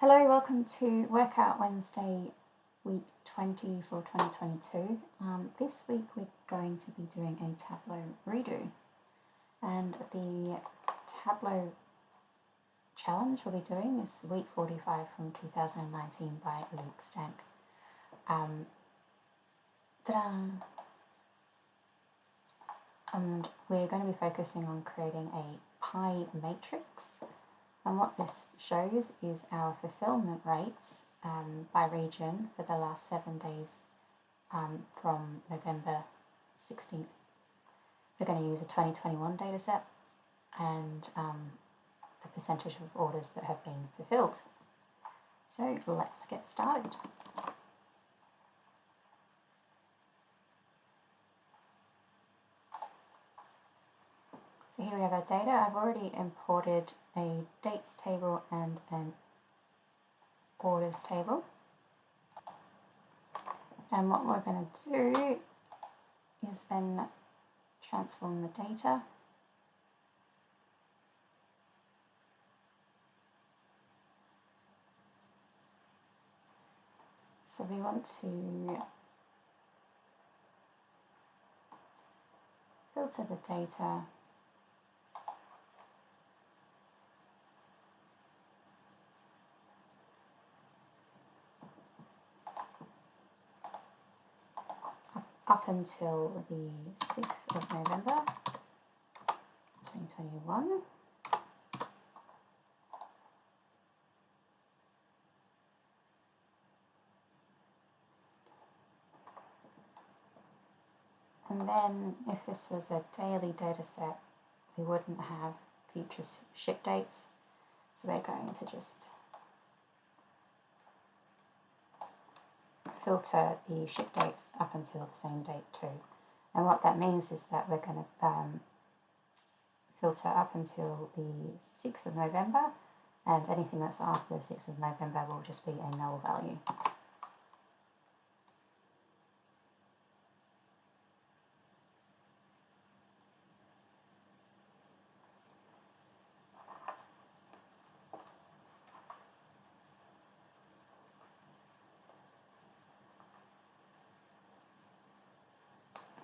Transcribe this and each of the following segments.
Hello, welcome to Workout Wednesday, week 20 for 2022. This week we're going to be doing a Tableau redo, and the Tableau challenge we'll be doing is week 45 from 2019 by Luke Stank. And we're going to be focusing on creating a pie matrix. And what this shows is our fulfillment rates by region for the last 7 days from November 16th. We're going to use a 2021 data set and the percentage of orders that have been fulfilled. So let's get started. So here we have our data. I've already imported a dates table and an orders table. And what we're going to do is then transform the data. So we want to filter the data up until the 6th of November 2021. And then if this was a daily data set, we wouldn't have future ship dates. So we're going to just filter the ship dates up until the same date too. And what that means is that we're going to filter up until the 6th of November, and anything that's after the 6th of November will just be a null value.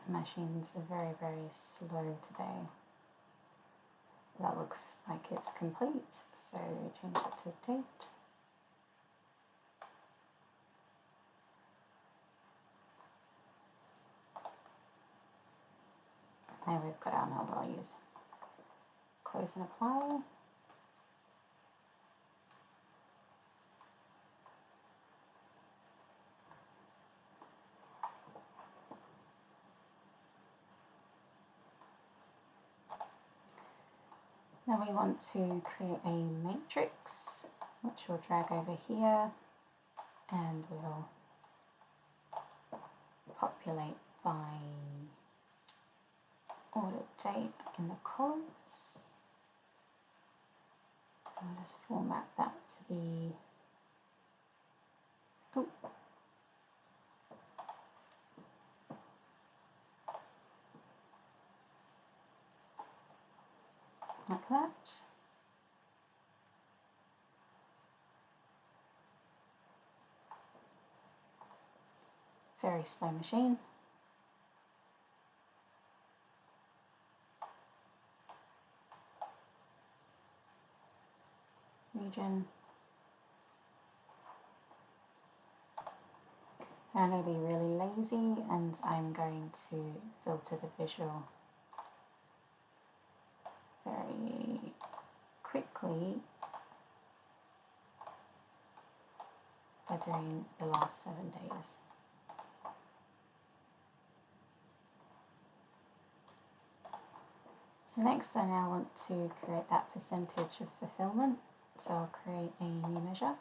Machines are very, very slow today. That looks like it's complete, so change it to date. There we've got our null values. Close and apply. Now we want to create a matrix, which we'll drag over here, and we'll populate by order date in the columns. I'll just format that to be like that. Very slow machine. Region. I'm going to be really lazy and I'm going to filter the visual very quickly by doing the last 7 days. So next I now want to create that percentage of fulfillment. So I'll create a new measure.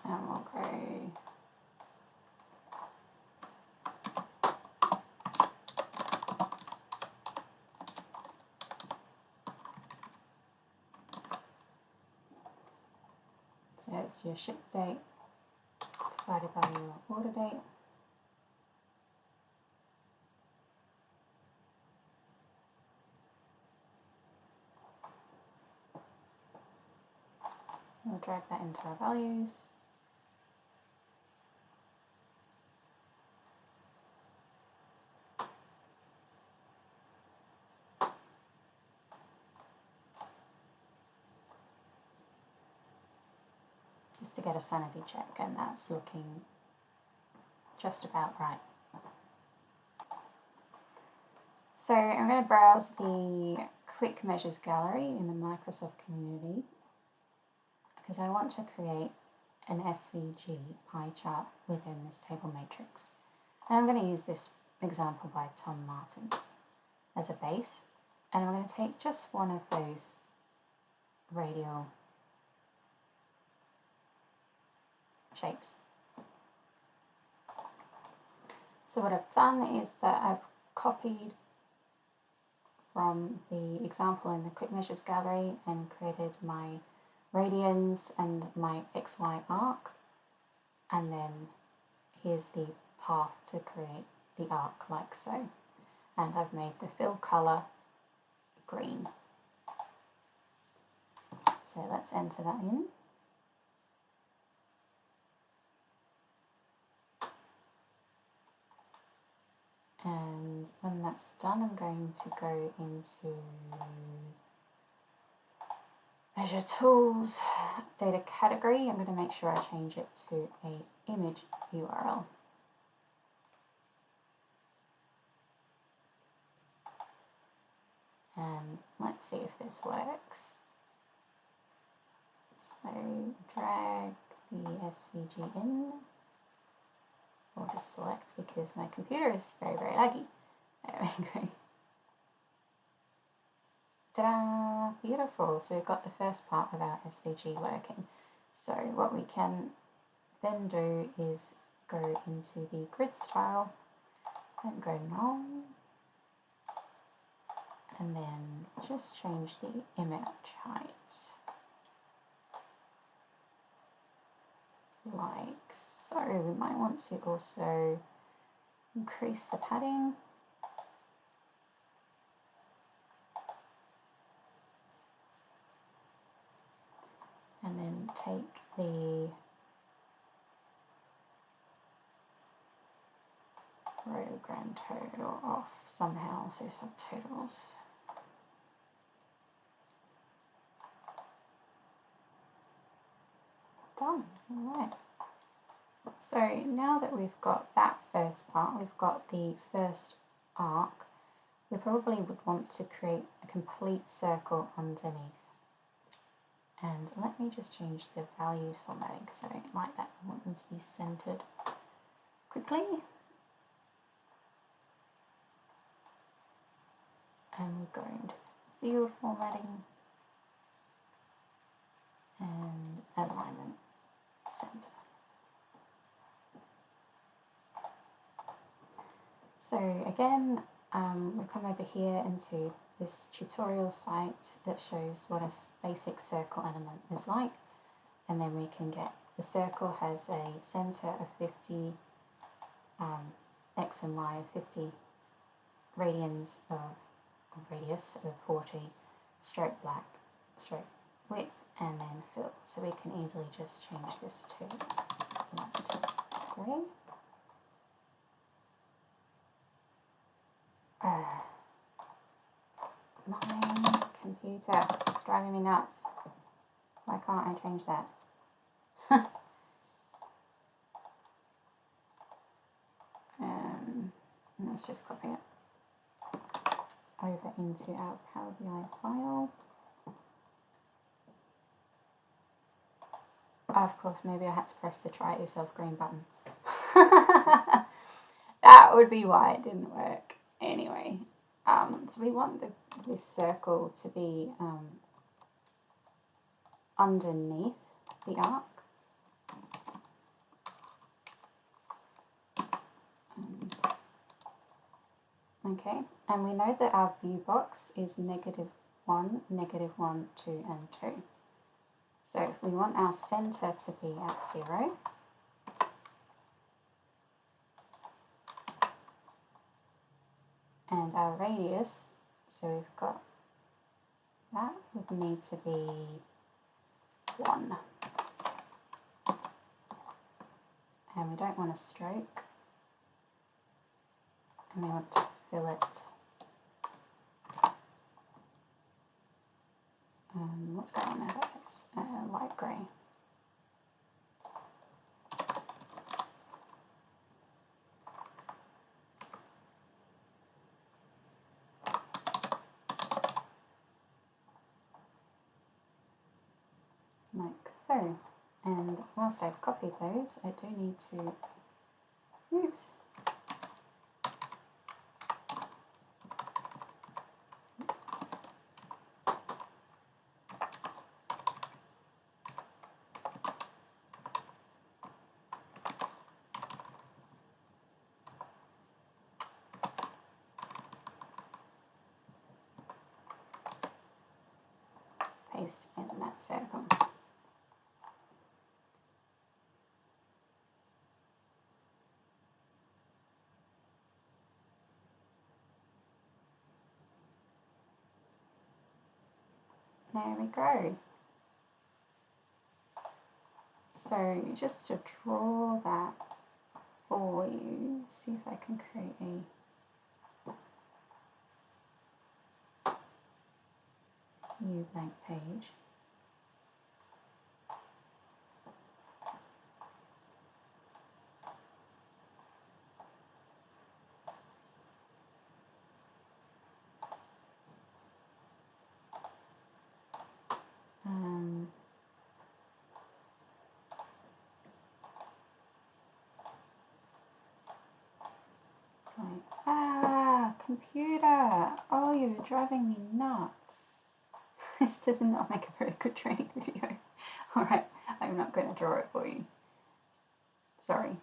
And we'll go So it's your ship date divided by your order date. We'll drag that into our values. Just to get a sanity check, and that's looking just about right. So I'm going to browse the quick measures gallery in the Microsoft community because I want to create an SVG pie chart within this table matrix. And I'm going to use this example by Tom Martins as a base, and I'm going to take just one of those radial shapes. So what I've done is that I've copied from the example in the quick measures gallery and created my radians and my XY arc, and then here's the path to create the arc like so, and I've made the fill color green. So let's enter that in. And when that's done, I'm going to go into Measure Tools, Data Category. I'm going to make sure I change it to an image URL. And let's see if this works. So drag the SVG in, or just select because my computer is very, very laggy. There we go. Ta-da! Beautiful. So we've got the first part of our SVG working. So what we can then do is go into the grid style and go null, and then just change the image height like so. We might want to also increase the padding. And then take the row grand total off somehow, so subtotals. Done. Alright. So now that we've got that first part, we've got the first arc, we probably would want to create a complete circle underneath. And let me just change the values formatting because I don't like that. I want them to be centered quickly. And we're going to field formatting and alignment center. So again, we'll come over here into this tutorial site that shows what a basic circle element is like, and then we can get the circle has a center of 50, x and y of 50, radians of radius of 40, stroke black, stroke width, and then fill. So we can easily just change this to light grey. My computer is driving me nuts. Why can't I change that? Let's just copy it over into our Power BI file. Of course, maybe I had to press the try it yourself green button. That would be why it didn't work. Anyway, so we want this circle to be underneath the arc. Okay, and we know that our view box is -1, -1, 2, and 2. So if we want our center to be at 0, and our radius, so we've got that would need to be 1. And we don't want a stroke, and we want to fill it. What's going on there? That's light grey. Like so. And whilst I've copied those, I do need to, oops, paste in that circle. There we go. So just to draw that for you, see if I can create a new blank page. Computer! Oh, you're driving me nuts. This does not make a very good training video. Alright, I'm not going to draw it for you. Sorry.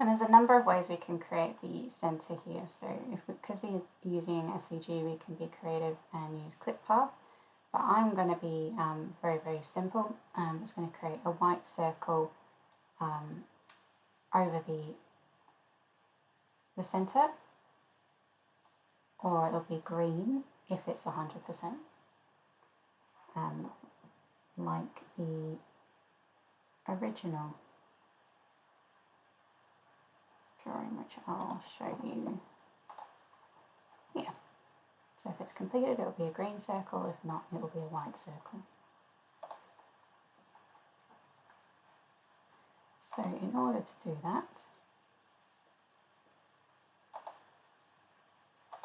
And there's a number of ways we can create the center here. So because we're using SVG, we can be creative and use ClipPath. But I'm going to be very, very simple. I'm just going to create a white circle over the center, or it'll be green if it's 100%, like the original drawing, which I'll show you here. So if it's completed, it'll be a green circle. If not, it'll be a white circle. So in order to do that,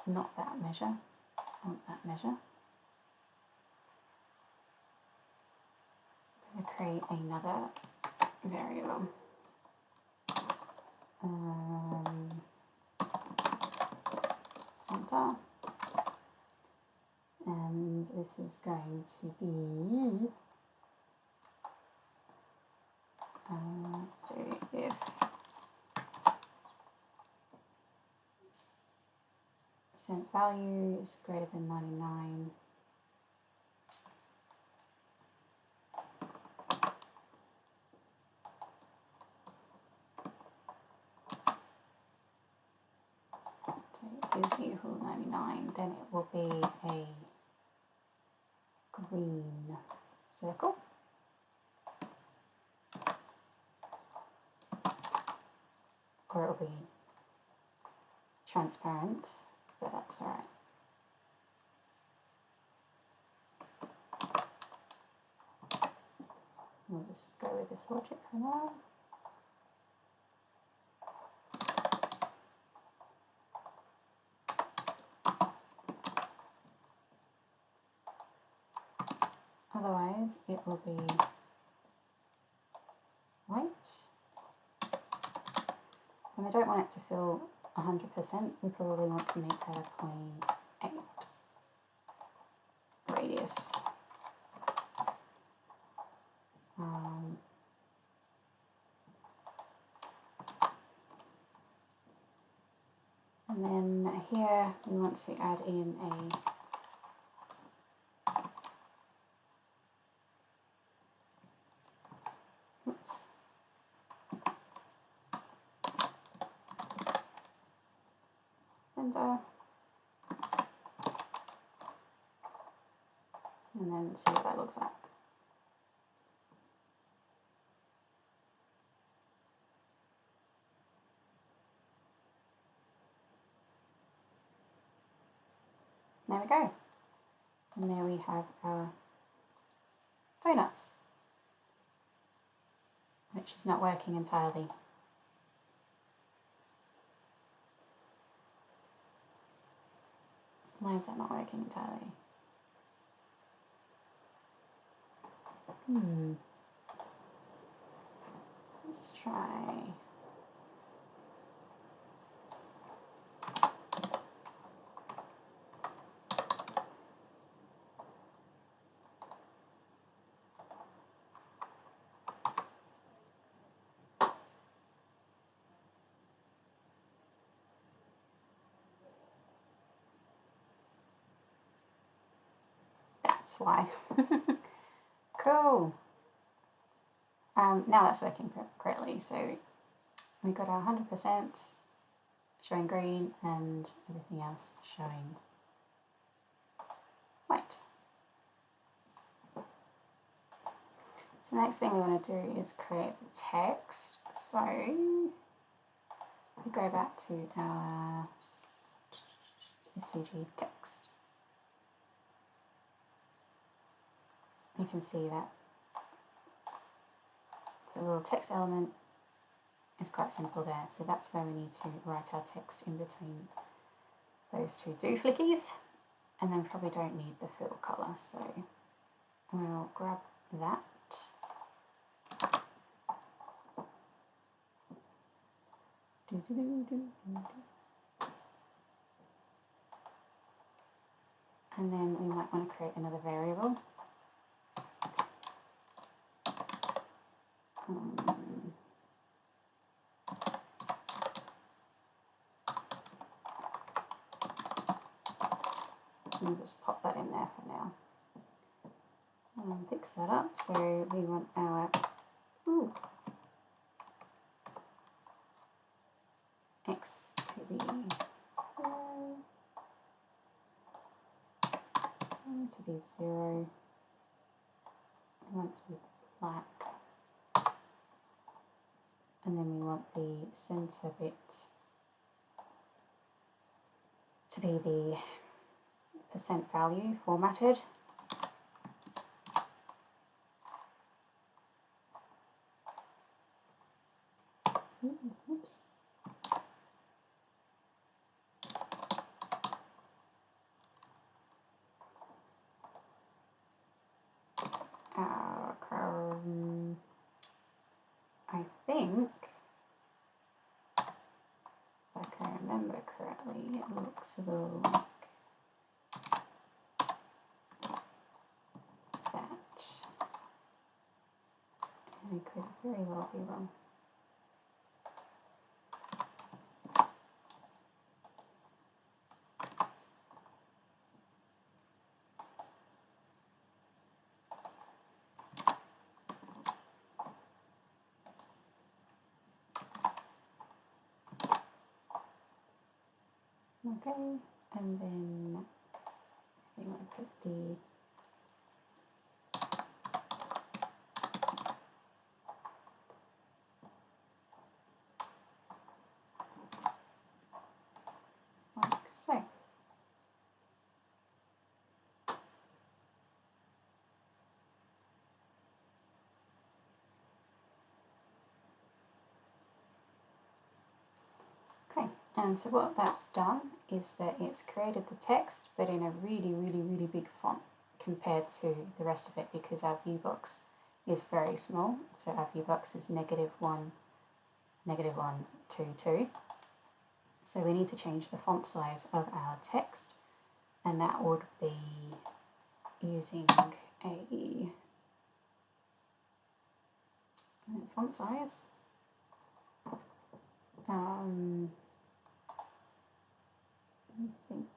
not that measure, I want that measure. I'm going to create another variable. Center. And this is going to be, let's do if percent value is greater than 99, so is equal to 99, then it will be a green circle. Or it'll be transparent, but that's alright. We'll just go with this logic for now. Otherwise, it will be white. And we don't want it to fill 100%, we probably want to make that a 0.8 radius. And then here we want to add in center. And then see what that looks like. There we go. And there we have our donuts, which is not working entirely. Why is that not working entirely? Let's try. That's why. Cool. Now that's working correctly. So we got our 100% showing green and everything else showing white. So the next thing we want to do is create the text. So we go back to our SVG text. You can see that the little text element is quite simple there. So that's where we need to write our text in between those two dooflickies, and then probably don't need the fill color. So we'll grab that. And then we might want to create another variable. I'll just pop that in there for now. Fix that up. So we want our x to be 0, y to be 0. We want to be black, and then we want the center bit to be the percent value formatted. Oops. I think, if I can remember correctly, it looks a little like that. I could very well be wrong. Okay, and then we want to put the like so. Okay, and so what that's done is that it's created the text, but in a really big font compared to the rest of it, because our view box is very small. So our view box is -1, -1, 2, 2. So we need to change the font size of our text, and that would be using a font size. I think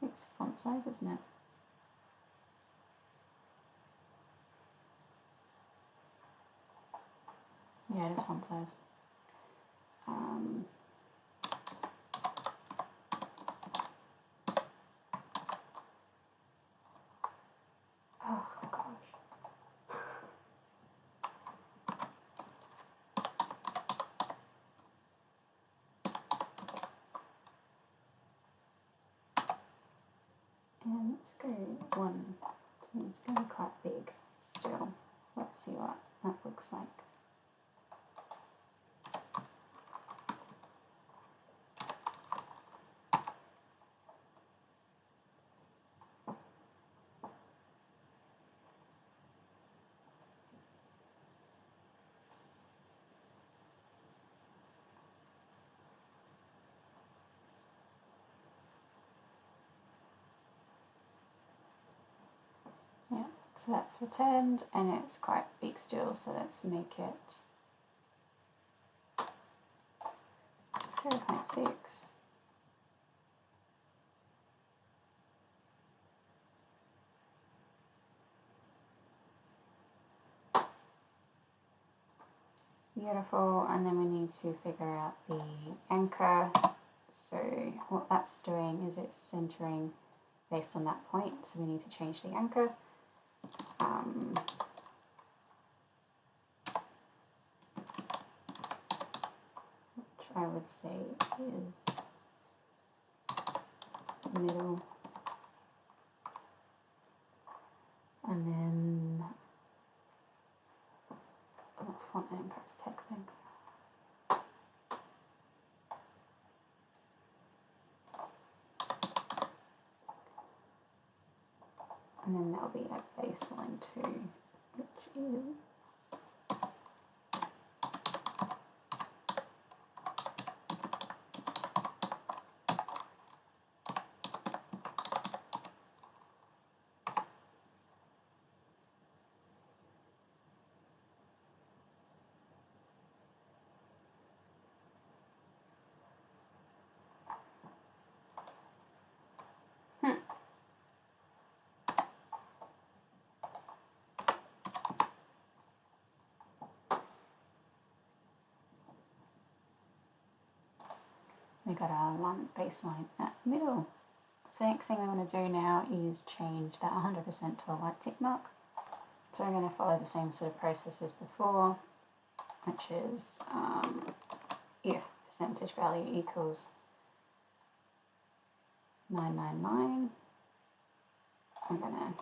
it's font size, isn't it? Yeah, this one says. Oh gosh. And let's go one. It's going to be quite big still. Let's see what that looks like. Yeah, so that's returned and it's quite big still, so let's make it 0.6. Beautiful, and then we need to figure out the anchor. So what that's doing is it's centering based on that point, so we need to change the anchor. Which I would say is the middle. And then font anchor is text anchor. And then there'll be a baseline too, which is we got our one baseline at the middle. So next thing we want to do now is change that 100% to a white tick mark. So we're going to follow the same sort of process as before, which is if percentage value equals 999, I'm going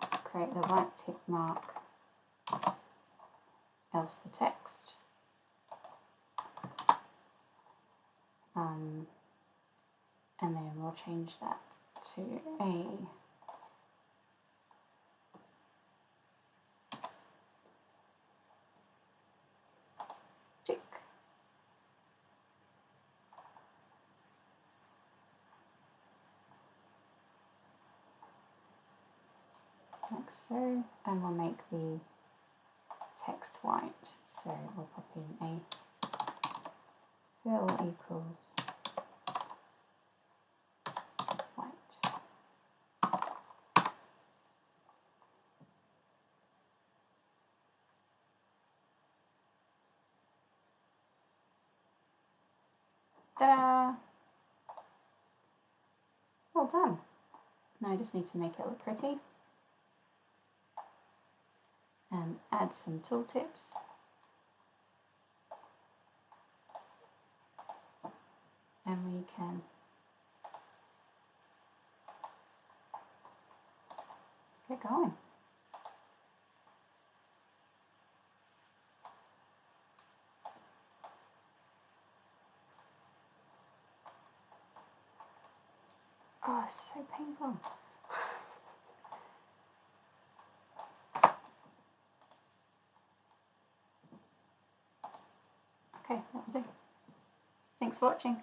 to create the white tick mark, else the text. And then we'll change that to a tick. Like so, and we'll make the text white. So we'll pop in a fill equals white. Ta-da! Well done. Now I just need to make it look pretty and add some tooltips. And we can get going. Oh, it's so painful. Okay, that'll do. Thanks for watching.